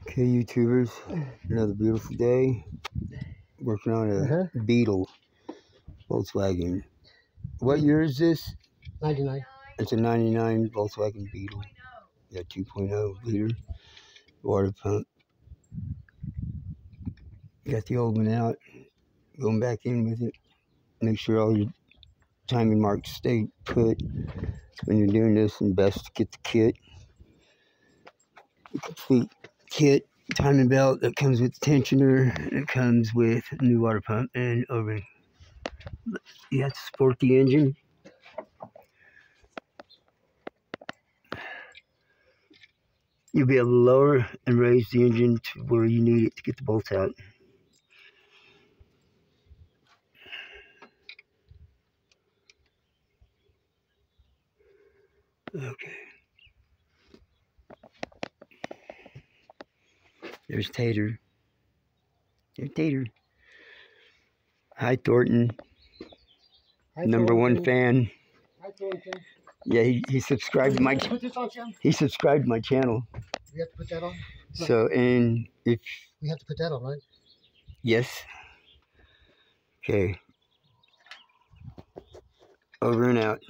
Okay, YouTubers, another beautiful day. Working on a Beetle Volkswagen. What year is this? 99. It's a 99 Volkswagen Beetle. Yeah, 2.0 liter water pump. Got the old one out. Going back in with it. Make sure all your timing marks stay put. When you're doing this, and best to get the kit. The complete kit. Timing belt that comes with the tensioner. It comes with a new water pump and over. You have to support the engine. You'll be able to lower and raise the engine to where you need it to get the bolts out. Okay. There's Tater. There's Tater. Hi, Thornton. Hi, Number Thornton. one fan. Hi, Thornton. Yeah, he subscribed to my channel. He subscribed to my channel. We have to put that on? So, and if... We have to put that on, right? Yes. Okay. Over and out.